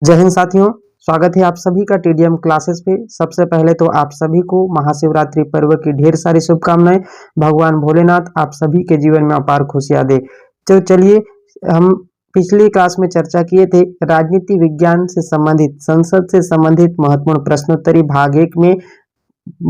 जय हिंद साथियों, स्वागत है आप सभी का टीडीएम क्लासेस पे। सबसे पहले तो आप सभी को महाशिवरात्रि पर्व की ढेर सारी शुभकामनाएं। भगवान भोलेनाथ आप सभी के जीवन में अपार खुशियां दे। तो चलिए, हम पिछली क्लास में चर्चा किए थे राजनीति विज्ञान से संबंधित, संसद से संबंधित महत्वपूर्ण प्रश्नोत्तरी भाग 1 में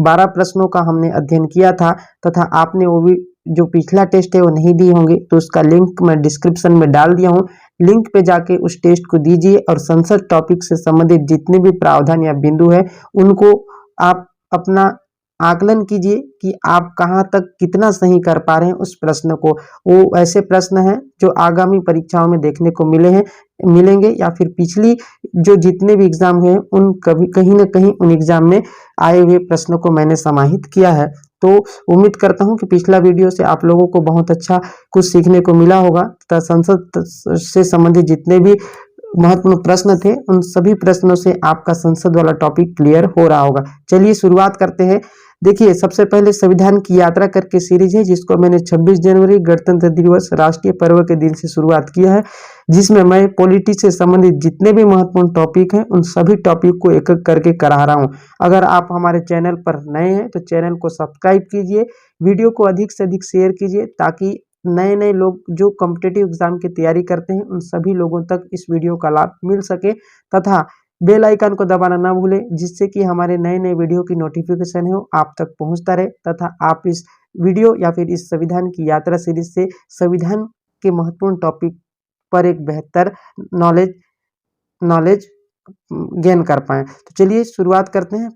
12 प्रश्नों का हमने अध्ययन किया था तथा आपने वो भी जो पिछला टेस्ट है वो नहीं दी होंगे तो उसका लिंक मैं डिस्क्रिप्शन में डाल दिया हूँ। लिंक पे जाके उस टेस्ट को दीजिए और संसद टॉपिक से संबंधित जितने भी प्रावधान या बिंदु है उनको आप अपना आकलन कीजिए कि आप कहाँ तक कितना सही कर पा रहे हैं उस प्रश्न को। वो ऐसे प्रश्न हैं जो आगामी परीक्षाओं में देखने को मिलेंगे या फिर पिछली जो जितने भी एग्जाम हुए उन कभी कहीं ना कहीं उन एग्जाम में आए हुए प्रश्नों को मैंने समाहित किया है। तो उम्मीद करता हूं कि पिछला वीडियो से आप लोगों को बहुत अच्छा कुछ सीखने को मिला होगा तथा संसद से संबंधित जितने भी महत्वपूर्ण प्रश्न थे उन सभी प्रश्नों से आपका संसद वाला टॉपिक क्लियर हो रहा होगा। चलिए शुरुआत करते हैं। देखिए, सबसे पहले संविधान की यात्रा करके सीरीज है जिसको मैंने 26 जनवरी गणतंत्र दिवस राष्ट्रीय पर्व के दिन से शुरुआत किया है, जिसमें मैं पॉलिटी से संबंधित जितने भी महत्वपूर्ण टॉपिक हैं उन सभी टॉपिक को एक एक करके करा रहा हूं। अगर आप हमारे चैनल पर नए हैं तो चैनल को सब्सक्राइब कीजिए, वीडियो को अधिक से अधिक शेयर कीजिए ताकि नए नए लोग जो कॉम्पिटिटिव एग्जाम की तैयारी करते हैं उन सभी लोगों तक इस वीडियो का लाभ मिल सके तथा बेल आइकन को दबाना ना भूलें जिससे कि हमारे नए नए वीडियो की नोटिफिकेशन है आप तक पहुंचता रहे तथा आप इस वीडियो या फिर इस संविधान की यात्रा सीरीज से संविधान के महत्वपूर्ण टॉपिक पर एक बेहतर नॉलेज नॉलेज गेन कर पाए। तो चलिए शुरुआत करते हैं।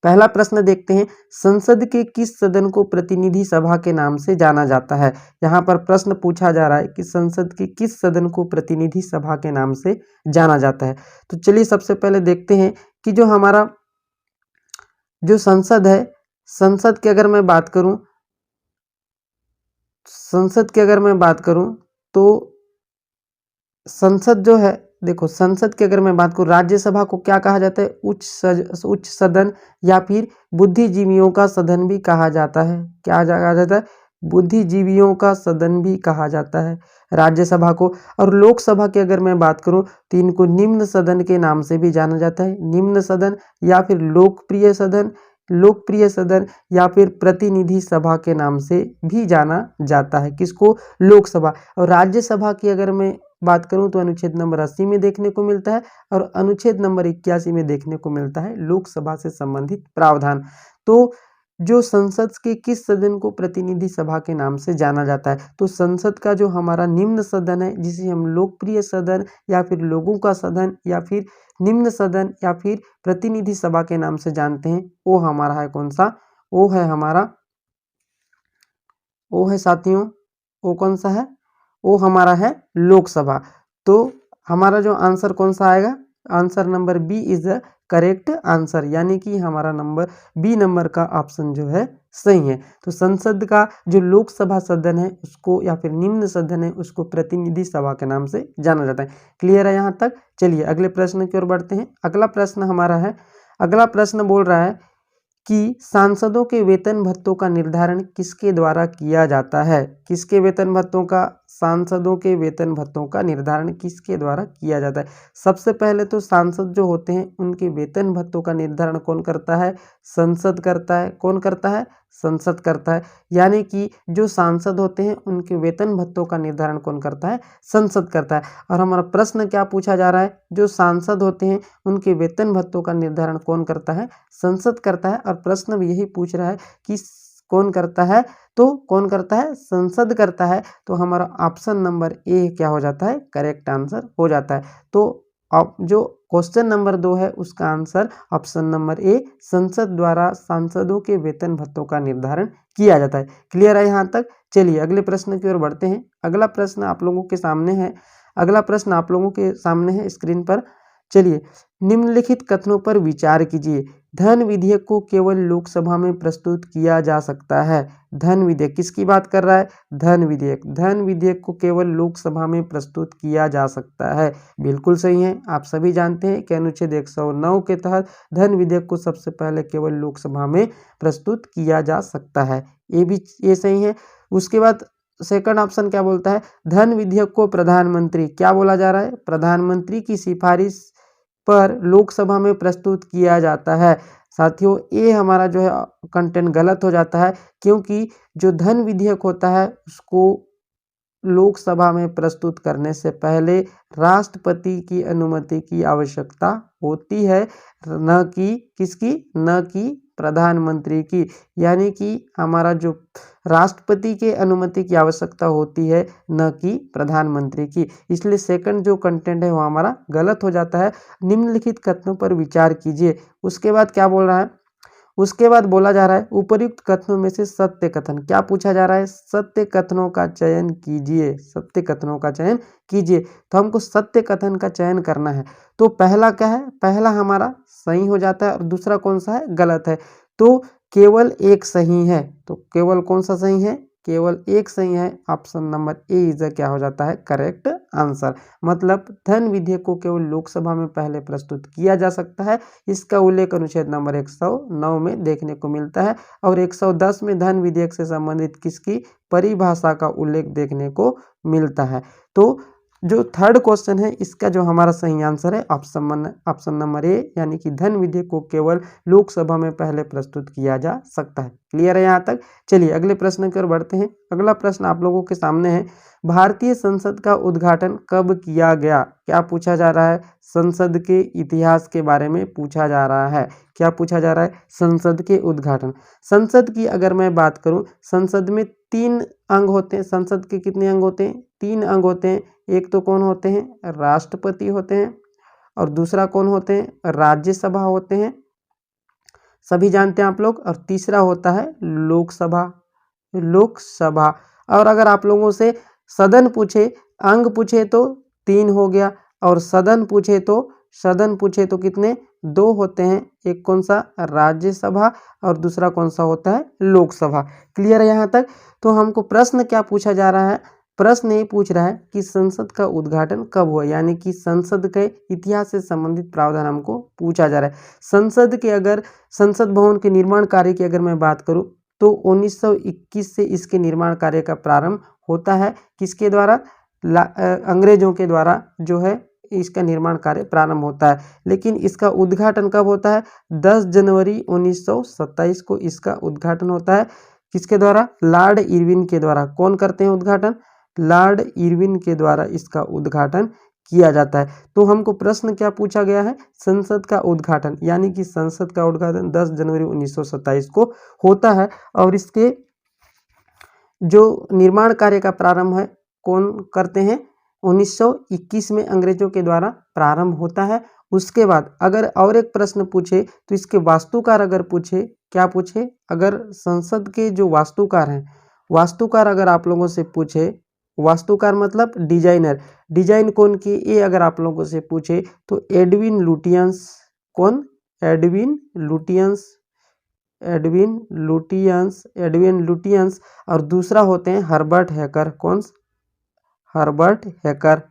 पहला प्रश्न देखते हैं, संसद के किस सदन को प्रतिनिधि सभा के नाम से जाना जाता है। यहाँ पर प्रश्न पूछा जा रहा है कि संसद के किस सदन को प्रतिनिधि सभा के नाम से जाना जाता है। तो चलिए सबसे पहले देखते हैं कि जो हमारा जो संसद है, संसद की अगर मैं बात करूं तो संसद जो है, देखो संसद की अगर मैं बात करूं, राज्यसभा को क्या कहा जाता है, उच्च सदन या फिर बुद्धिजीवियों का सदन भी कहा जाता है। क्या कहा जाता है? बुद्धिजीवियों का सदन भी कहा जाता है राज्यसभा को। और लोकसभा की अगर मैं बात करूं तो इनको निम्न सदन के नाम से भी जाना जाता है। निम्न सदन या फिर लोकप्रिय सदन या फिर प्रतिनिधि सभा के नाम से भी जाना जाता है। किसको? लोकसभा। और राज्यसभा की अगर मैं बात करूं तो अनुच्छेद नंबर 80 में देखने को मिलता है और अनुच्छेद नंबर 81 में देखने को मिलता है लोकसभा से संबंधित प्रावधान। तो जो संसद के किस सदन को प्रतिनिधि सभा के नाम से जाना जाता है, तो संसद का जो हमारा निम्न सदन है जिसे हम लोकप्रिय सदन या फिर लोगों का सदन या फिर निम्न सदन या फिर प्रतिनिधि सभा के नाम से जानते हैं, वो हमारा है कौन सा? वो है साथियों, वो कौन सा है? वो हमारा है लोकसभा। तो हमारा जो आंसर कौन सा आएगा? Answer number B is the correct answer, यानी कि हमारा बी नंबर का ऑप्शन जो है सही है। तो संसद का जो लोकसभा सदन है उसको या फिर निम्न सदन है उसको प्रतिनिधि सभा के नाम से जाना जाता है। क्लियर है यहाँ तक? चलिए अगले प्रश्न की ओर बढ़ते हैं। अगला प्रश्न बोल रहा है कि सांसदों के वेतन भत्तों का निर्धारण किसके द्वारा किया जाता है? सांसदों के वेतन भत्तों का निर्धारण किसके द्वारा किया जाता है? सबसे पहले तो सांसद जो होते हैं उनके वेतन भत्तों का निर्धारण कौन करता है? संसद करता है। कौन करता है? संसद करता है। यानी कि जो सांसद होते हैं उनके वेतन भत्तों का निर्धारण कौन करता है? संसद करता है। और हमारा प्रश्न क्या पूछा जा रहा है? जो सांसद होते हैं उनके वेतन भत्तों का निर्धारण कौन करता है? संसद करता है। और प्रश्न भी यही पूछ रहा है कि कौन करता है? तो कौन करता है? संसद करता है। तो हमारा ऑप्शन नंबर ए क्या हो जाता है? करेक्ट आंसर हो जाता है। तो अब जो क्वेश्चन नंबर 2 है उसका आंसर ऑप्शन नंबर ए, संसद द्वारा सांसदों के वेतन भत्तों का निर्धारण किया जाता है। क्लियर है यहाँ तक? चलिए अगले प्रश्न की ओर बढ़ते हैं। अगला प्रश्न आप लोगों के सामने है स्क्रीन पर। चलिए, निम्नलिखित कथनों पर विचार कीजिए। धन विधेयक को केवल लोकसभा में प्रस्तुत किया जा सकता है। धन विधेयक किसकी बात कर रहा है? धन विधेयक को केवल लोकसभा में प्रस्तुत किया जा सकता है। बिल्कुल सही है। आप सभी जानते हैं कि अनुच्छेद 109 के तहत धन विधेयक को सबसे पहले केवल लोकसभा में प्रस्तुत किया जा सकता है। ये सही है। उसके बाद सेकंड ऑप्शन क्या बोलता है, धन विधेयक को प्रधानमंत्री, क्या बोला जा रहा है, प्रधानमंत्री की सिफारिश पर लोकसभा में प्रस्तुत किया जाता है। साथियों ये हमारा जो है कंटेंट गलत हो जाता है, क्योंकि जो धन विधेयक होता है उसको लोकसभा में प्रस्तुत करने से पहले राष्ट्रपति की अनुमति की आवश्यकता होती है, न कि किसकी, न कि प्रधानमंत्री की। यानी कि हमारा जो राष्ट्रपति के अनुमति की आवश्यकता होती है, न कि प्रधानमंत्री की। इसलिए सेकंड जो कंटेंट है वो हमारा गलत हो जाता है। निम्नलिखित कथनों पर विचार कीजिए। उसके बाद क्या बोल रहा है, उसके बाद बोला जा रहा है उपर्युक्त कथनों में से सत्य कथन, क्या पूछा जा रहा है, सत्य कथनों का चयन कीजिए, सत्य कथनों का चयन कीजिए। तो हमको सत्य कथन का चयन करना है। तो पहला क्या है, पहला हमारा सही हो जाता है और दूसरा कौन सा है, गलत है। तो केवल एक सही है, तो केवल कौन सा सही है, केवल एक सही है। ऑप्शन नंबर ए इज क्या हो जाता है, करेक्ट आंसर। मतलब धन विधेयक को केवल लोकसभा में पहले प्रस्तुत किया जा सकता है। इसका उल्लेख अनुच्छेद नंबर 109 में देखने को मिलता है और 110 में धन विधेयक से संबंधित किसकी परिभाषा का उल्लेख देखने को मिलता है। तो जो थर्ड क्वेश्चन है इसका जो हमारा सही आंसर है ऑप्शन नंबर ए, यानी कि धन विधेयक को केवल लोकसभा में पहले प्रस्तुत किया जा सकता है। क्लियर है यहाँ तक। चलिए अगले प्रश्न की ओर बढ़ते हैं। अगला प्रश्न आप लोगों के सामने है, भारतीय संसद का उद्घाटन कब किया गया, क्या पूछा जा रहा है, संसद के इतिहास के बारे में पूछा जा रहा है। क्या पूछा जा रहा है, संसद के उद्घाटन। संसद की अगर मैं बात करूं, संसद में 3 अंग होते हैं। संसद के कितने अंग होते हैं, 3 अंग होते हैं। एक तो कौन होते हैं, राष्ट्रपति होते हैं, और दूसरा कौन होते हैं, राज्यसभा होते हैं, सभी जानते हैं आप लोग, और तीसरा होता है लोकसभा, लोकसभा। और अगर आप लोगों से सदन पूछे, अंग पूछे तो 3 हो गया, और सदन पूछे तो कितने, 2 होते हैं। एक कौन सा, राज्यसभा, और दूसरा कौन सा होता है, लोकसभा। क्लियर है यहाँ तक। तो हमको प्रश्न क्या पूछा जा रहा है, प्रश्न ये पूछ रहा है कि संसद का उद्घाटन कब हुआ, यानी कि संसद के इतिहास से संबंधित प्रावधान हमको पूछा जा रहा है। संसद के अगर संसद भवन के निर्माण कार्य की अगर मैं बात करूं तो 1921 से इसके निर्माण कार्य का प्रारंभ होता है। किसके द्वारा, अंग्रेजों के द्वारा जो है इसका निर्माण कार्य प्रारंभ होता है। लेकिन इसका उद्घाटन कब होता है, 10 जनवरी 1927 को इसका उद्घाटन होता है। किसके द्वारा, लॉर्ड इरविन के द्वारा। कौन करते हैं उद्घाटन, लॉर्ड इरविन के द्वारा इसका उद्घाटन किया जाता है। तो हमको प्रश्न क्या पूछा गया है, संसद का उद्घाटन, यानी कि संसद का उद्घाटन 10 जनवरी 1927 को होता है। और इसके जो निर्माण कार्य का प्रारंभ है कौन करते हैं, 1921 में अंग्रेजों के द्वारा प्रारंभ होता है। उसके बाद अगर और एक प्रश्न पूछे तो इसके वास्तुकार अगर पूछे, क्या पूछे, अगर संसद के जो वास्तुकार हैं, वास्तुकार अगर आप लोगों से पूछे, वास्तुकार मतलब डिजाइनर, डिजाइन कौन की, ये अगर आप लोगों से पूछे तो एडविन लुटियंस। कौन, एडविन लुटियंस, एडविन लुटियंस। और दूसरा होते हैं हर्बर्ट हैकर। कौन, हर्बर्ट हैकर।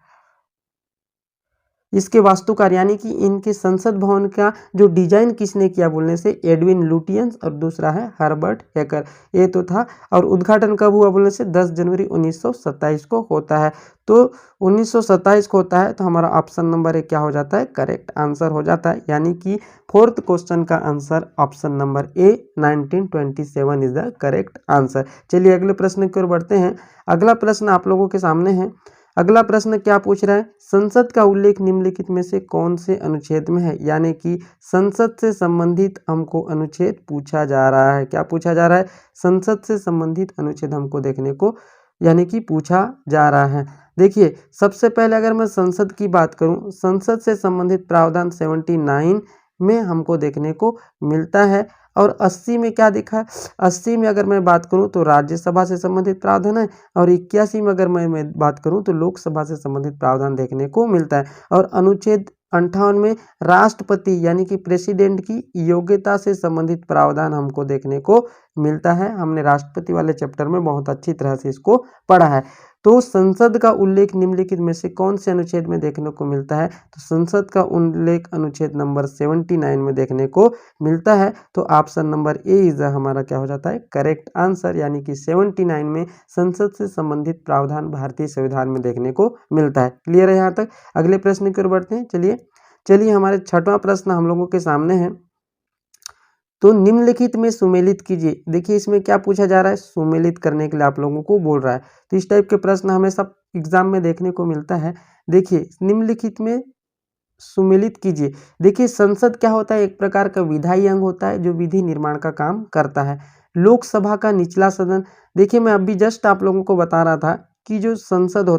इसके वास्तुकार यानी कि इनके संसद भवन का जो डिजाइन किसने किया बोलने से एडविन लुटियंस, और दूसरा है हर्बर्ट हैकर। ये तो था। और उद्घाटन कब हुआ बोलने से 10 जनवरी 1927 को होता है। तो 1927 को होता है, तो हमारा ऑप्शन नंबर 1 क्या हो जाता है, करेक्ट आंसर हो जाता है। यानी कि फोर्थ क्वेश्चन का answer option number A 1927 is the correct answer. चलिए अगले प्रश्न की ओर बढ़ते हैं। अगला प्रश्न आप लोगों के सामने है। अगला प्रश्न क्या पूछ रहा है, संसद का उल्लेख निम्नलिखित में से कौन से अनुच्छेद में है, यानी कि संसद से संबंधित हमको अनुच्छेद पूछा जा रहा है। क्या पूछा जा रहा है, संसद से संबंधित अनुच्छेद हमको देखने को यानी कि पूछा जा रहा है। देखिए सबसे पहले अगर मैं संसद की बात करूं, संसद से संबंधित प्रावधान 79 में हमको देखने को मिलता है। और 80 में क्या दिखा, 80 में अगर मैं बात करूं तो राज्यसभा से संबंधित प्रावधान है, और 81 में अगर मैं बात करूं तो लोकसभा से संबंधित प्रावधान देखने को मिलता है। और अनुच्छेद 58 में राष्ट्रपति यानी कि प्रेसिडेंट की योग्यता से संबंधित प्रावधान हमको देखने को मिलता है। हमने राष्ट्रपति वाले चैप्टर में बहुत अच्छी तरह से इसको पढ़ा है। तो संसद का उल्लेख निम्नलिखित में से कौन से अनुच्छेद में देखने को मिलता है? तो संसद का उल्लेख अनुच्छेद नंबर 79 में देखने को मिलता है। तो ऑप्शन नंबर ए इज हमारा क्या हो जाता है करेक्ट आंसर, यानी कि 79 में संसद से संबंधित प्रावधान भारतीय संविधान में देखने को मिलता है। क्लियर है यहाँ तक? अगले प्रश्न की ओर बढ़ते हैं। चलिए हमारे छठवां प्रश्न हम लोगों के सामने है। तो निम्नलिखित में सुमेलित कीजिए। देखिए इसमें क्या पूछा जा रहा है, सुमेलित करने के लिए आप लोगों को बोल रहा है। तो इस टाइप के प्रश्न हमें सब एग्जाम में देखने को मिलता है। देखिए निम्नलिखित में सुमेलित कीजिए। देखिए संसद क्या होता है, एक प्रकार का विधायी अंग होता है जो विधि निर्माण का काम करता है। लोकसभा का निचला सदन, देखिए मैं अभी जस्ट आप लोगों को बता रहा था कि जो संसद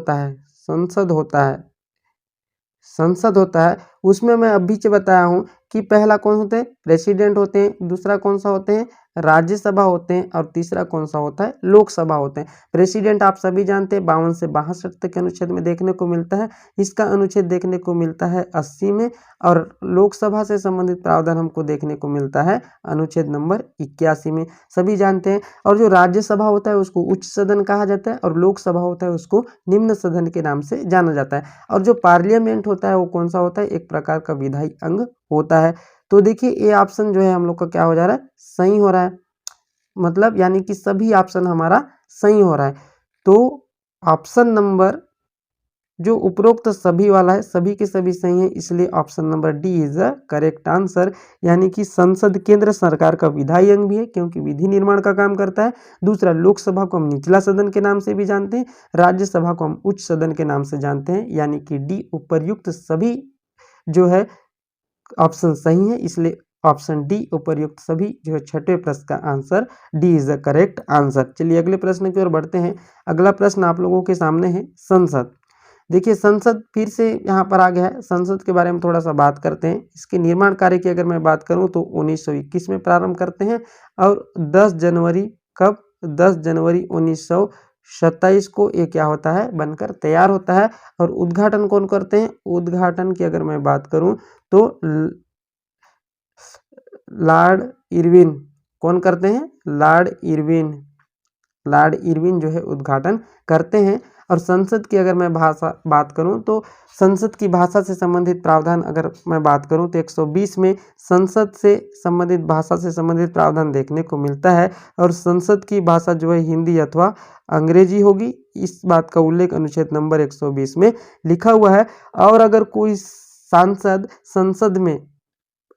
होता है उसमें मैं अभी से बताया हूँ कि पहला कौन होते हैं, प्रेसिडेंट होते हैं, दूसरा कौन सा होते हैं, राज्यसभा होते हैं, और तीसरा कौन सा होता है, लोकसभा होते हैं। प्रेसिडेंट आप सभी जानते हैं 52 से 62 तक के अनुच्छेद में देखने को मिलता है। इसका अनुच्छेद देखने को मिलता है 80 में, और लोकसभा से संबंधित प्रावधान हमको देखने को मिलता है अनुच्छेद नंबर 81 में, सभी जानते हैं। और जो राज्यसभा होता है उसको उच्च सदन कहा जाता है, और लोकसभा होता है उसको निम्न सदन के नाम से जाना जाता है। और जो पार्लियामेंट होता है वो कौन सा होता है, एक प्रकार का विधायी अंग होता है। तो देखिए ये ऑप्शन जो है हम लोग का क्या हो जा रहा है, सही हो रहा है, मतलब यानी कि सभी ऑप्शन हमारा सही हो रहा है। तो ऑप्शन नंबर जो उपरोक्त सभी वाला है सभी के सभी सही है, इसलिए option number D is the correct answer, यानी कि संसद केंद्र सरकार का विधायी अंग भी है क्योंकि विधि निर्माण का काम करता है। दूसरा, लोकसभा को हम निचला सदन के नाम से भी जानते हैं, राज्यसभा को हम उच्च सदन के नाम से जानते हैं, यानी कि डी उपर्युक्त सभी जो है ऑप्शन सही है, इसलिए ऑप्शन डी उपर्युक्त सभी जो है छठे प्रश्न का answer D is the correct answer. चलिए अगले प्रश्न की ओर बढ़ते हैं। अगला प्रश्न आप लोगों के सामने है संसद। देखिए संसद फिर से यहाँ पर आ गया है। संसद के बारे में थोड़ा सा बात करते हैं। इसके निर्माण कार्य की अगर मैं बात करूँ तो 1921 में प्रारंभ करते हैं, और 10 जनवरी 1927 को ये क्या होता है, बनकर तैयार होता है। और उद्घाटन कौन करते हैं, उद्घाटन की अगर मैं बात करूं तो लॉर्ड इरविन कौन करते हैं, लॉर्ड इरविन जो है उद्घाटन करते हैं। और संसद की अगर मैं बात करूं तो संसद की भाषा से संबंधित प्रावधान अगर मैं बात करूं तो 120 में संसद से संबंधित भाषा से संबंधित प्रावधान देखने को मिलता है। और संसद की भाषा जो है हिंदी अथवा अंग्रेजी होगी, इस बात का उल्लेख अनुच्छेद नंबर 120 में लिखा हुआ है। और अगर कोई सांसद संसद में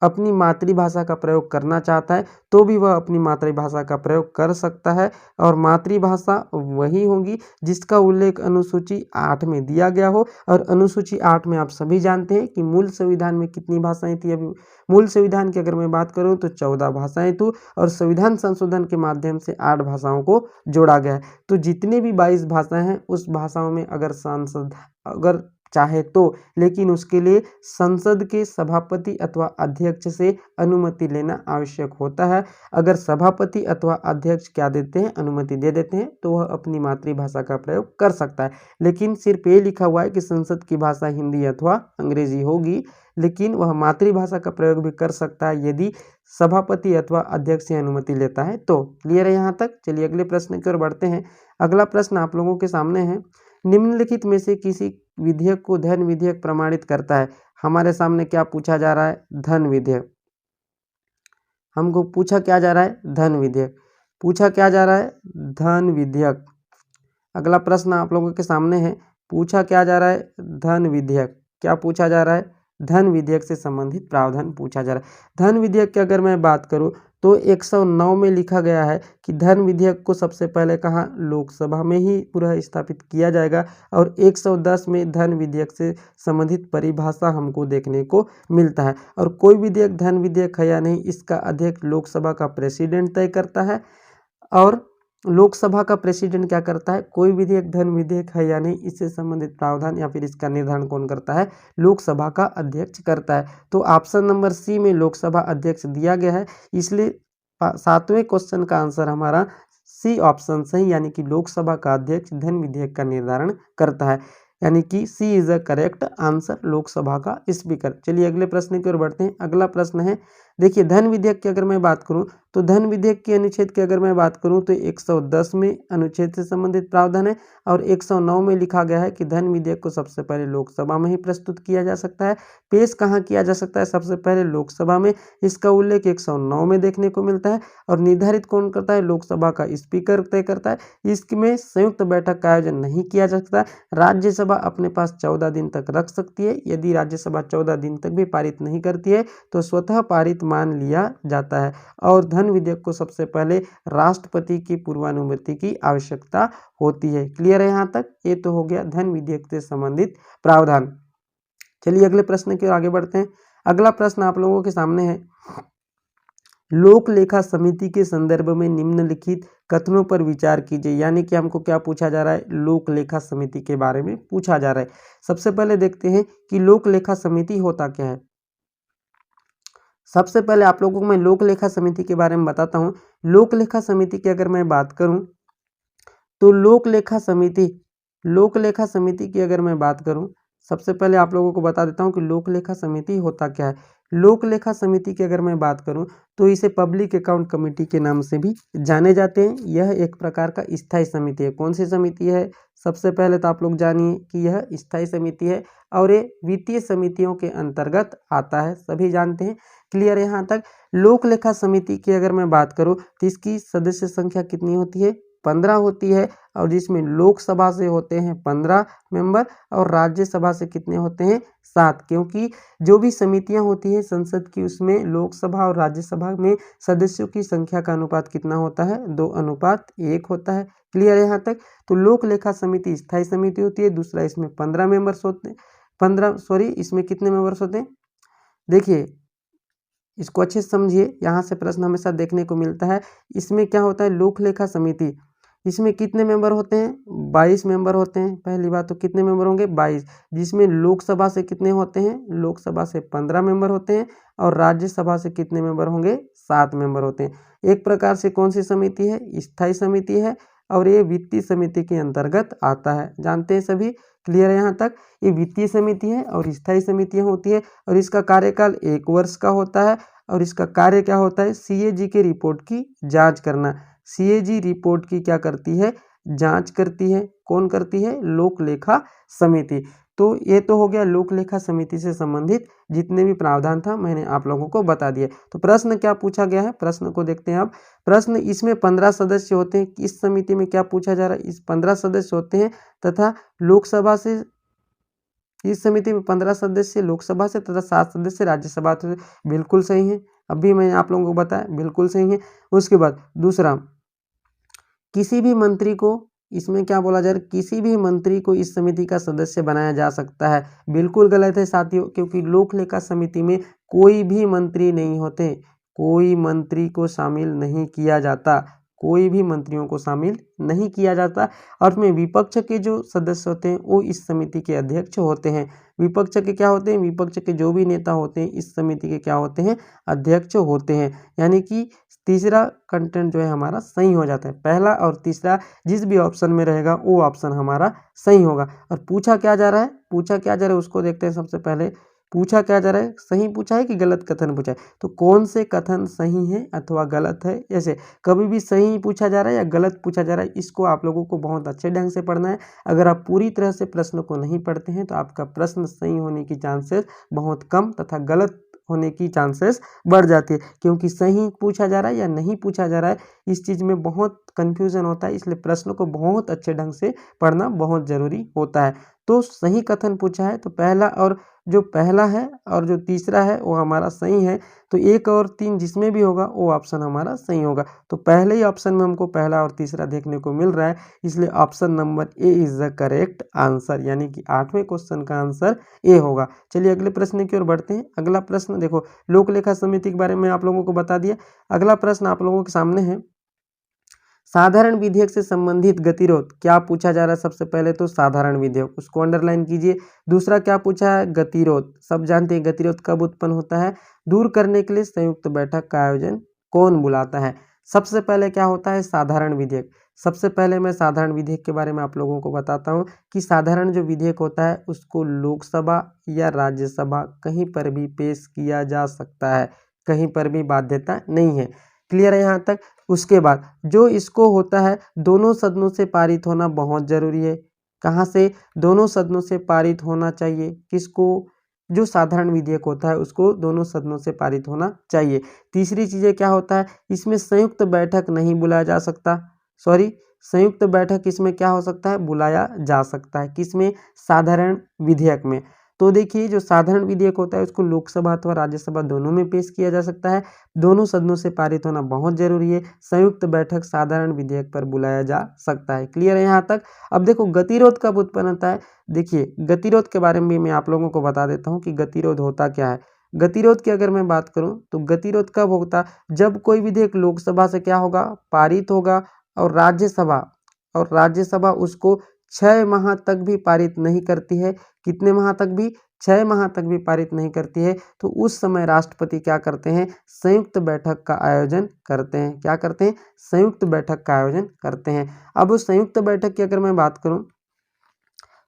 अपनी मातृभाषा का प्रयोग करना चाहता है तो भी वह अपनी मातृभाषा का प्रयोग कर सकता है, और मातृभाषा वही होगी जिसका उल्लेख अनुसूची 8 में दिया गया हो। और अनुसूची 8 में आप सभी जानते हैं कि मूल संविधान में कितनी भाषाएं थी। अभी मूल संविधान की अगर मैं बात करूं तो 14 भाषाएं थी, और संविधान संशोधन के माध्यम से 8 भाषाओं को जोड़ा गया है। तो जितने भी 22 भाषाएं हैं उस भाषाओं में अगर सांसद अगर चाहे तो, लेकिन उसके लिए संसद के सभापति अथवा अध्यक्ष से अनुमति लेना आवश्यक होता है। अगर सभापति अथवा अध्यक्ष क्या देते हैं, अनुमति दे देते हैं, तो वह अपनी मातृभाषा का प्रयोग कर सकता है। लेकिन सिर्फ ये लिखा हुआ है कि संसद की भाषा हिंदी अथवा अंग्रेजी होगी, लेकिन वह मातृभाषा का प्रयोग भी कर सकता है यदि सभापति अथवा अध्यक्ष से अनुमति लेता है तो। क्लियर है यहाँ तक? चलिए अगले प्रश्न की ओर बढ़ते हैं। अगला प्रश्न आप लोगों के सामने है, निम्नलिखित में से किसी विधेयक को धन विधेयक प्रमाणित करता है। हमारे सामने क्या पूछा जा रहा है, धन विधेयक। हमको पूछा क्या जा रहा है, धन विधेयक पूछा क्या जा रहा है, धन विधेयक। अगला प्रश्न आप लोगों के सामने है, पूछा क्या जा रहा है, धन विधेयक। क्या पूछा जा रहा है, धन विधेयक से संबंधित प्रावधान पूछा जा रहा है। धन विधेयक की अगर मैं बात करूं तो 109 में लिखा गया है कि धन विधेयक को सबसे पहले कहाँ, लोकसभा में ही पुनः स्थापित किया जाएगा। और 110 में धन विधेयक से संबंधित परिभाषा हमको देखने को मिलता है। और कोई विधेयक धन विधेयक है या नहीं, इसका अध्यक्ष लोकसभा का प्रेसिडेंट तय करता है। और लोकसभा का प्रेसिडेंट क्या करता है, कोई विधेयक धन विधेयक है या नहीं, इससे संबंधित प्रावधान या फिर इसका निर्धारण कौन करता है, लोकसभा का अध्यक्ष करता है। तो ऑप्शन नंबर सी में लोकसभा अध्यक्ष दिया गया है, इसलिए 7वें क्वेश्चन का आंसर हमारा सी ऑप्शन सही, यानी कि लोकसभा का अध्यक्ष धन विधेयक का निर्धारण करता है, यानी कि C is the correct answer, Lok Sabha का स्पीकर। चलिए अगले प्रश्न की ओर बढ़ते हैं। अगला प्रश्न है, देखिए धन विधेयक की अगर मैं बात करूं तो धन विधेयक के अनुच्छेद की अगर मैं बात करूं तो 110 में अनुच्छेद से संबंधित प्रावधान है और 109 में लिखा गया है कि धन विधेयक को सबसे पहले लोकसभा में ही प्रस्तुत किया जा सकता है। पेश कहाँ किया जा सकता है? सबसे पहले लोकसभा में। इसका उल्लेख 109 में देखने को मिलता है और निर्धारित कौन करता है? लोकसभा का स्पीकर तय करता है। इसमें संयुक्त बैठक का आयोजन नहीं किया जा सकता। राज्यसभा अपने पास 14 दिन तक रख सकती है। यदि राज्यसभा 14 दिन तक भी पारित नहीं करती है तो स्वतः पारित मान लिया जाता है और धन विधेयक को सबसे पहले राष्ट्रपति की पूर्वानुमति की आवश्यकता होती है। क्लियर है यहाँ तक? ये तो हो गया धन विधेयक से संबंधित प्रावधान। चलिए अगले प्रश्न की ओर आगे बढ़ते हैं। अगला प्रश्न आप लोगों के सामने है, लोक लेखा समिति के संदर्भ में निम्नलिखित कथनों पर विचार कीजिए। यानी कि हमको क्या पूछा जा रहा है? लोक लेखा समिति के बारे में पूछा जा रहा है। सबसे पहले देखते हैं कि लोक लेखा समिति होता क्या है। सबसे पहले आप लोगों को मैं लोक लेखा समिति के बारे में बताता हूं। लोक लेखा समिति की अगर मैं बात करूं तो लोक लेखा समिति की अगर मैं बात करूं, सबसे पहले आप लोगों को बता देता हूं कि लोक लेखा समिति होता क्या है। लोक लेखा समिति की अगर मैं बात करूं तो इसे पब्लिक अकाउंट कमेटी के नाम से भी जाने जाते हैं। यह एक प्रकार का स्थायी समिति है। कौन सी समिति है? सबसे पहले तो आप लोग जानिए कि यह स्थायी समिति है और ये वित्तीय समितियों के अंतर्गत आता है, सभी जानते हैं। क्लियर है यहाँ तक? लोक लेखा समिति की अगर मैं बात करूं तो इसकी सदस्य संख्या कितनी होती है? 15 होती है और जिसमें लोकसभा से होते हैं 15 मेंबर और राज्यसभा से कितने होते हैं? 7। क्योंकि जो भी समितियां होती है संसद की उसमें लोकसभा और राज्यसभा में सदस्यों की संख्या का अनुपात कितना होता है? 2:1 होता है। क्लियर है यहाँ तक? तो लोक लेखा समिति स्थायी समिति होती है। दूसरा, इसमें 15 मेंबर्स होते हैं। इसमें कितने मेंबर्स होते हैं? देखिए इसको अच्छे से समझिए, यहाँ से प्रश्न हमेशा देखने को मिलता है। इसमें क्या होता है? लोक लेखा समिति, इसमें कितने मेंबर होते हैं? 22 मेंबर होते हैं। पहली बात तो कितने मेंबर होंगे? 22, जिसमें लोकसभा से कितने होते हैं? लोकसभा से 15 मेंबर होते हैं और राज्यसभा से कितने मेंबर होंगे? 7 मेंबर होते हैं। एक प्रकार से कौन सी समिति है? स्थायी समिति है और ये वित्तीय समिति के अंतर्गत आता है, जानते हैं सभी। क्लियर है यहाँ तक? ये वित्तीय समिति है और स्थायी समितियां होती है और इसका कार्यकाल 1 वर्ष का होता है और इसका कार्य क्या होता है? सीएजी के रिपोर्ट की जांच करना। सीएजी रिपोर्ट की क्या करती है? जांच करती है। कौन करती है? लोक लेखा समिति। तो ये तो हो गया लोक लेखा समिति से संबंधित जितने भी प्रावधान था मैंने आप लोगों को बता दिया। तो प्रश्न क्या पूछा गया है? प्रश्न को देखते हैं अब। प्रश्न, इसमें 15 सदस्य होते हैं। इस समिति में क्या पूछा जा रहा है? इस 15 सदस्य होते हैं तथा लोकसभा से, इस समिति में 15 सदस्य लोकसभा से तथा 7 सदस्य राज्यसभा से। बिल्कुल सही है, अभी मैंने आप लोगों को बताया, बिल्कुल सही है। उसके बाद दूसरा, किसी भी मंत्री को, इसमें क्या बोला जा रहा है? किसी भी मंत्री को इस समिति का सदस्य बनाया जा सकता है। बिल्कुल गलत है साथियों, क्योंकि लोक लेखा समिति में कोई भी मंत्री नहीं होते, कोई मंत्री को शामिल नहीं किया जाता, कोई भी मंत्रियों को शामिल नहीं किया जाता। और उसमें विपक्ष के जो सदस्य होते हैं वो इस समिति के अध्यक्ष होते हैं। विपक्ष के क्या होते हैं? विपक्ष के जो भी नेता होते हैं इस समिति के क्या होते हैं? अध्यक्ष होते हैं। यानी कि तीसरा कंटेंट जो है हमारा सही हो जाता है। पहला और तीसरा जिस भी ऑप्शन में रहेगा वो ऑप्शन हमारा सही होगा। और पूछा क्या जा रहा है? पूछा क्या जा रहा है उसको देखते हैं। सबसे पहले पूछा क्या जा रहा है? सही पूछा है कि गलत कथन पूछा है? तो कौन से कथन सही है अथवा गलत है, ऐसे कभी भी सही पूछा जा रहा है या गलत पूछा जा रहा है, इसको आप लोगों को बहुत अच्छे ढंग से पढ़ना है। अगर आप पूरी तरह से प्रश्न को नहीं पढ़ते हैं तो आपका प्रश्न सही होने की चांसेस बहुत कम तथा गलत होने की चांसेस बढ़ जाती है, क्योंकि सही पूछा जा रहा है या नहीं पूछा जा रहा है इस चीज़ में बहुत कंफ्यूजन होता है। इसलिए प्रश्न को बहुत अच्छे ढंग से पढ़ना बहुत ज़रूरी होता है। तो सही कथन पूछा है तो पहला, और जो पहला है और जो तीसरा है वो हमारा सही है। तो 1 और 3 जिसमें भी होगा वो ऑप्शन हमारा सही होगा। तो पहले ही ऑप्शन में हमको पहला और तीसरा देखने को मिल रहा है, इसलिए option number A is the correct answer, यानी कि 8वें क्वेश्चन का आंसर ए होगा। चलिए अगले प्रश्न की ओर बढ़ते हैं। अगला प्रश्न देखो, लोक लेखा समिति के बारे में आप लोगों को बता दिया। अगला प्रश्न आप लोगों के सामने है, साधारण विधेयक से संबंधित गतिरोध। क्या पूछा जा रहा है? सबसे पहले तो साधारण विधेयक, उसको अंडरलाइन कीजिए। दूसरा क्या पूछा है? गतिरोध। सब जानते हैं गतिरोध कब उत्पन्न होता है? दूर करने के लिए संयुक्त बैठक का आयोजन कौन बुलाता है? सबसे पहले क्या होता है? साधारण विधेयक। सबसे पहले मैं साधारण विधेयक के बारे में आप लोगों को बताता हूँ कि साधारण जो विधेयक होता है उसको लोकसभा या राज्यसभा कहीं पर भी पेश किया जा सकता है। कहीं पर भी बाध्यता नहीं है। क्लियर है यहाँ तक। उसके बाद जो इसको होता है दोनों सदनों से पारित होना बहुत जरूरी है। कहाँ से? दोनों सदनों से पारित होना चाहिए। किसको? जो साधारण विधेयक होता है उसको दोनों सदनों से पारित होना चाहिए। तीसरी चीजें क्या होता है, इसमें संयुक्त बैठक नहीं बुलाया जा सकता। संयुक्त बैठक इसमें क्या हो सकता है? बुलाया जा सकता है। किसमें? साधारण विधेयक में। तो देखिए जो साधारण विधेयक होता है उसको लोकसभा अथवा राज्यसभा दोनों में पेश किया जा सकता है। दोनों सदनों से पारित होना बहुत जरूरी है। संयुक्त बैठक साधारण विधेयक पर बुलाया जा सकता है। क्लियर है यहाँ तक। अब देखो गतिरोध कब उत्पन्न होता है। देखिए गतिरोध के बारे में भी मैं आप लोगों को बता देता हूँ कि गतिरोध होता क्या है। गतिरोध की अगर मैं बात करूं तो गतिरोध कब होता है? जब कोई विधेयक लोकसभा से क्या होगा? पारित होगा और राज्यसभा उसको 6 माह तक भी पारित नहीं करती है। कितने माह तक भी? 6 माह तक भी पारित नहीं करती है। तो उस समय राष्ट्रपति क्या करते हैं? संयुक्त बैठक का आयोजन करते हैं। क्या करते हैं? संयुक्त बैठक का आयोजन करते हैं। अब उस संयुक्त बैठक की अगर मैं बात करूं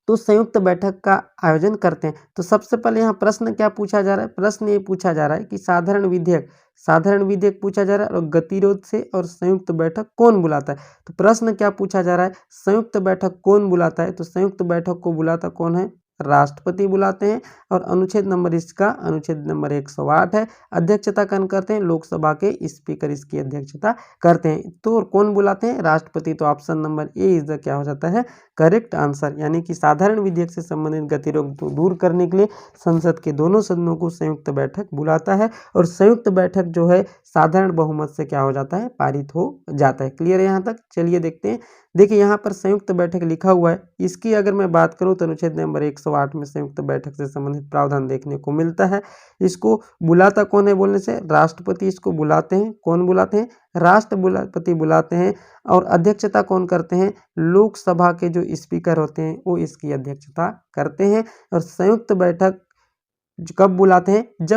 तो संयुक्त बैठक का आयोजन करते हैं। तो सबसे पहले यहाँ प्रश्न क्या पूछा जा रहा है? प्रश्न ये पूछा जा रहा है कि साधारण विधेयक पूछा जा रहा है और गतिरोध से और संयुक्त बैठक कौन बुलाता है। तो प्रश्न क्या पूछा जा रहा है? संयुक्त बैठक कौन बुलाता है? तो संयुक्त बैठक को बुलाता कौन है? राष्ट्रपति बुलाते हैं। और अनुच्छेद नंबर 108 है। अध्यक्षता कौन करते हैं? लोकसभा के स्पीकर इसकी अध्यक्षता करते हैं। तो कौन बुलाते हैं? राष्ट्रपति। तो option number A is the क्या हो जाता है? Correct answer. यानी कि साधारण विधेयक से संबंधित गतिरोध को दूर करने के लिए संसद के दोनों सदनों को संयुक्त बैठक बुलाता है और संयुक्त बैठक जो है साधारण बहुमत से क्या हो जाता है? पारित हो जाता है। क्लियर है यहाँ तक। चलिए देखते हैं। देखिए यहाँ पर संयुक्त बैठक लिखा हुआ है। इसकी अगर मैं बात करूं तो अनुच्छेद नंबर 108 में संयुक्त बैठक से संबंधित प्रावधान देखने को मिलता है। इसको बुलाता कौन है बोलने से? राष्ट्रपति इसको बुलाते हैं। कौन बुलाते हैं? राष्ट्रपति बुलाते हैं। और अध्यक्षता कौन करते हैं? लोकसभा के जो स्पीकर होते हैं वो इसकी अध्यक्षता करते हैं। और संयुक्त बैठक कब बुलाते हैं?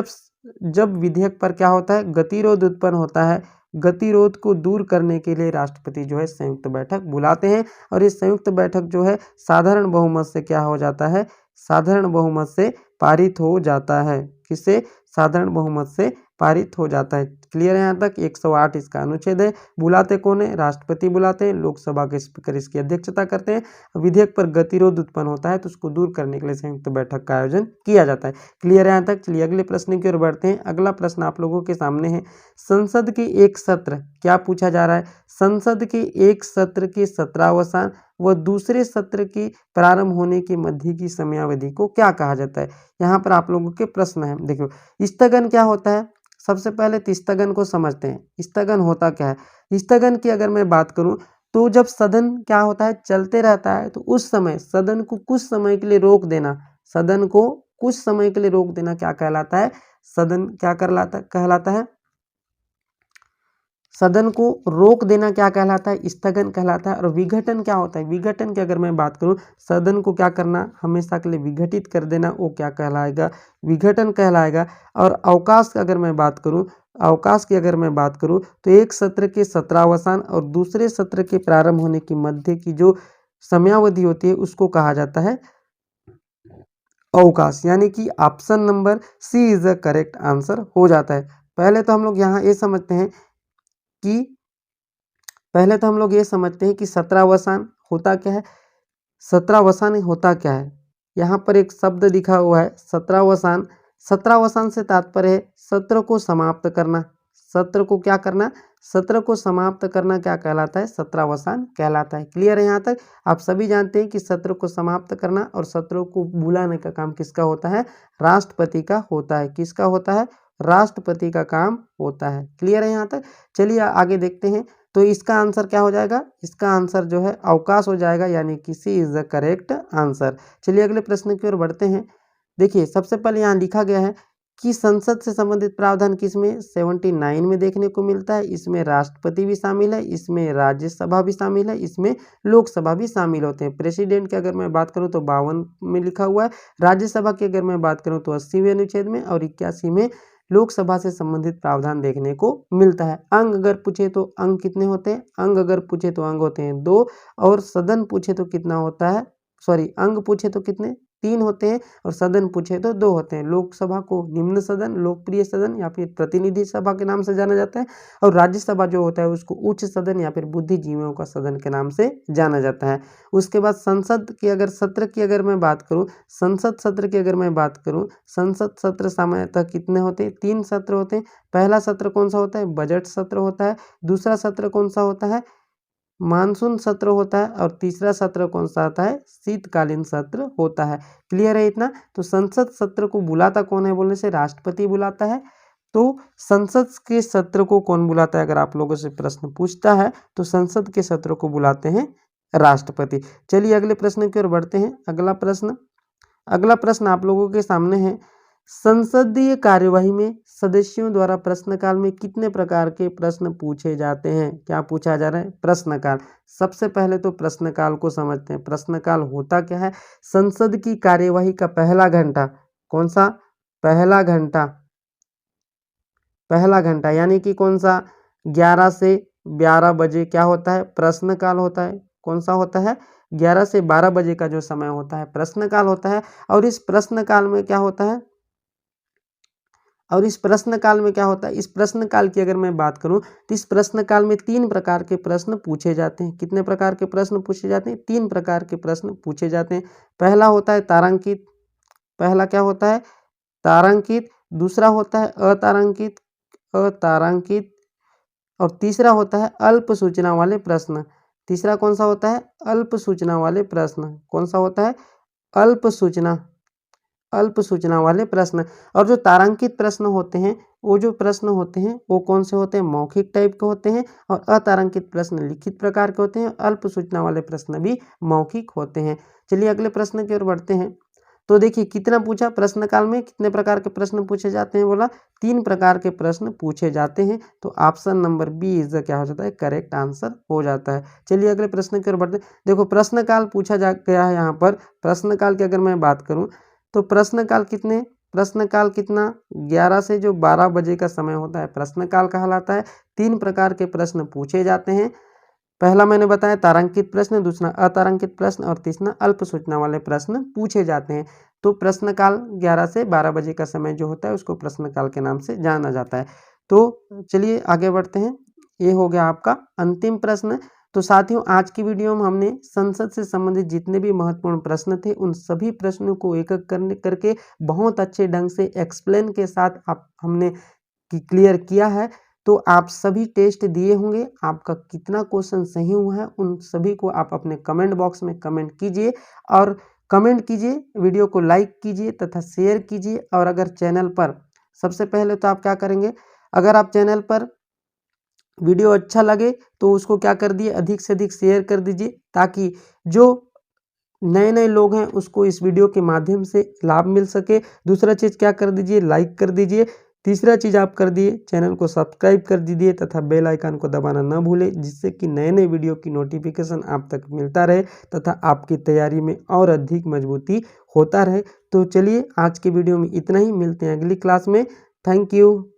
जब विधेयक पर क्या होता है? गतिरोध उत्पन्न होता है। गतिरोध को दूर करने के लिए राष्ट्रपति जो है संयुक्त बैठक बुलाते हैं। और इस संयुक्त बैठक जो है साधारण बहुमत से क्या हो जाता है? साधारण बहुमत से पारित हो जाता है। किससे? साधारण बहुमत से पारित हो जाता है। क्लियर है यहाँ तक। 108 इसका अनुच्छेद है। बुलाते कौन है? राष्ट्रपति बुलाते हैं। लोकसभा के स्पीकर इसकी अध्यक्षता करते हैं। विधेयक पर गतिरोध उत्पन्न होता है तो उसको दूर करने के लिए संयुक्त बैठक का आयोजन किया जाता है। क्लियर है यहाँ तक। चलिए अगले प्रश्न की ओर बढ़ते हैं। अगला प्रश्न आप लोगों के सामने है। संसद के एक सत्र, क्या पूछा जा रहा है? संसद के एक सत्र के 17वां व दूसरे सत्र के प्रारंभ होने के मध्य की समयावधि को क्या कहा जाता है? यहाँ पर आप लोगों के प्रश्न है। देखो स्थगन क्या होता है? सबसे पहले तो स्थगन को समझते हैं। स्थगन होता क्या है? स्थगन की अगर मैं बात करूं तो जब सदन क्या होता है? चलते रहता है तो उस समय सदन को कुछ समय के लिए रोक देना, सदन को कुछ समय के लिए रोक देना क्या कहलाता है? सदन क्या कहलाता है? सदन को रोक देना क्या कहलाता है? स्थगन कहलाता है। और विघटन क्या होता है? विघटन की अगर मैं बात करूं, सदन को क्या करना? हमेशा के लिए विघटित कर देना, वो क्या कहलाएगा? विघटन कहलाएगा। और अवकाश की अगर मैं बात करूं तो एक सत्र के 17वां और दूसरे सत्र के प्रारंभ होने की मध्य की जो समयावधि होती है उसको कहा जाता है अवकाश। यानी कि option number C is the correct answer हो जाता है। पहले तो हम लोग यहाँ ये समझते हैं कि 17वां होता क्या है? 17वां होता क्या है? यहाँ पर एक शब्द लिखा हुआ है 17वां। 17वां से तात्पर्य है सत्र को समाप्त करना। सत्र को क्या करना? सत्र को समाप्त करना क्या कहलाता है? 17वां कहलाता है। क्लियर है यहाँ तक। आप सभी जानते हैं कि सत्र को समाप्त करना और सत्रों को बुलाने का काम किसका होता है? राष्ट्रपति का होता है। किसका होता है? राष्ट्रपति का काम होता है। क्लियर है यहाँ तक। चलिए आगे देखते हैं। तो इसका आंसर क्या हो जाएगा? इसका आंसर जो है अवकाश हो जाएगा। यानी कि C is the correct answer. चलिए अगले प्रश्न की ओर बढ़ते हैं। देखिए सबसे पहले यहाँ लिखा गया है कि संसद से संबंधित प्रावधान किसमें? 79 में देखने को मिलता है। इसमें राष्ट्रपति भी शामिल है, इसमें राज्यसभा भी शामिल है, इसमें लोकसभा भी शामिल होते हैं। प्रेसिडेंट की अगर मैं बात करूं तो 52 में लिखा हुआ है। राज्यसभा की अगर मैं बात करूं तो 80वें अनुच्छेद में और 81 में लोकसभा से संबंधित प्रावधान देखने को मिलता है। अंग अगर पूछे तो अंग कितने होते हैं? अंग होते हैं 2। और सदन पूछे तो कितना होता है? अंग पूछे तो कितने? 3 होते हैं और सदन पूछे तो 2 होते हैं। लोकसभा को निम्न सदन, लोकप्रिय सदन या फिर प्रतिनिधि सभा के नाम से जाना जाता है और राज्यसभा जो होता है उसको उच्च सदन या फिर बुद्धिजीवियों का सदन के नाम से जाना जाता है। उसके बाद संसद की अगर सत्र की अगर मैं बात करूं, संसद सत्र की अगर मैं बात करूं, संसद सत्र सामान्यतः कितने होते हैं? 3 सत्र होते हैं। पहला सत्र कौन सा होता है? बजट सत्र होता है। दूसरा सत्र कौन सा होता है? मानसून सत्र होता है और तीसरा सत्र कौन सा आता है? शीतकालीन सत्र होता है। क्लियर है इतना? तो संसद सत्र को बुलाता कौन है बोलने से राष्ट्रपति बुलाता है। तो संसद के सत्र को कौन बुलाता है? अगर आप लोगों से प्रश्न पूछता है तो संसद के सत्र को बुलाते हैं राष्ट्रपति। चलिए अगले प्रश्न की ओर बढ़ते हैं। अगला प्रश्न आप लोगों के सामने है, संसदीय कार्यवाही में सदस्यों द्वारा प्रश्नकाल में कितने प्रकार के प्रश्न पूछे जाते हैं? क्या पूछा जा रहा है? प्रश्नकाल। सबसे पहले तो प्रश्नकाल को समझते हैं। प्रश्नकाल होता क्या है? संसद की कार्यवाही का पहला घंटा, कौन सा? पहला घंटा यानी कि कौन सा? 11 से 12 बजे क्या होता है? प्रश्नकाल होता है। कौन सा होता है? 11 से 12 बजे का जो समय होता है प्रश्नकाल होता है। और इस प्रश्नकाल में क्या होता है? इस प्रश्नकाल की अगर मैं बात करूं तो इस प्रश्नकाल में 3 प्रकार के प्रश्न पूछे जाते हैं। कितने प्रकार के प्रश्न पूछे जाते हैं? 3 प्रकार के प्रश्न पूछे जाते हैं। पहला होता है तारांकित, पहला क्या होता है? तारांकित। दूसरा होता है अतारांकित और तीसरा होता है अल्प सूचना वाले प्रश्न। तीसरा कौन सा होता है? अल्प सूचना वाले प्रश्न। कौन सा होता है? अल्प सूचना वाले प्रश्न। और जो तारांकित प्रश्न होते हैं वो कौन से होते हैं? मौखिक टाइप के होते हैं। और अतारांकित प्रश्न लिखित प्रकार के होते हैं। अल्प सूचना वाले प्रश्न भी मौखिक होते हैं। चलिए अगले प्रश्न की ओर बढ़ते हैं। तो देखिए कितना पूछा, प्रश्नकाल में कितने प्रकार के प्रश्न पूछे जाते हैं? बोला 3 प्रकार के प्रश्न पूछे जाते हैं। तो option number B is the क्या हो जाता है? करेक्ट आंसर हो जाता है। चलिए अगले प्रश्न की ओर बढ़ते हैं। देखो प्रश्नकाल पूछा जा गया है यहाँ पर। प्रश्नकाल की अगर मैं बात करूँ तो प्रश्नकाल कितना 11 से जो 12 बजे का समय होता है प्रश्नकाल कहलाता है। 3 प्रकार के प्रश्न पूछे जाते हैं। पहला मैंने बताया तारांकित प्रश्न, दूसरा अतारांकित प्रश्न और तीसरा अल्प सूचना वाले प्रश्न पूछे जाते हैं। तो प्रश्नकाल 11 से 12 बजे का समय जो होता है उसको प्रश्नकाल के नाम से जाना जाता है। तो चलिए आगे बढ़ते हैं। ये हो गया आपका अंतिम प्रश्न। तो साथियों आज की वीडियो में हमने संसद से संबंधित जितने भी महत्वपूर्ण प्रश्न थे उन सभी प्रश्नों को एक एक करके बहुत अच्छे ढंग से एक्सप्लेन के साथ हमने क्लियर किया है। तो आप सभी टेस्ट दिए होंगे, आपका कितना क्वेश्चन सही हुआ है उन सभी को आप अपने कमेंट बॉक्स में कमेंट कीजिए और कमेंट कीजिए, वीडियो को लाइक कीजिए तथा शेयर कीजिए। और अगर चैनल पर सबसे पहले तो आप क्या करेंगे, अगर आप चैनल पर वीडियो अच्छा लगे तो उसको क्या कर दिए, अधिक से अधिक शेयर कर दीजिए ताकि जो नए नए लोग हैं उसको इस वीडियो के माध्यम से लाभ मिल सके। दूसरा चीज़ क्या कर दीजिए, लाइक कर दीजिए। तीसरा चीज़ आप कर दिए चैनल को सब्सक्राइब कर दीजिए तथा बेल आइकन को दबाना न भूलें, जिससे कि नए नए वीडियो की नोटिफिकेशन आप तक मिलता रहे तथा आपकी तैयारी में और अधिक मजबूती होता रहे। तो चलिए आज के वीडियो में इतना ही, मिलते हैं अगली क्लास में। Thank you.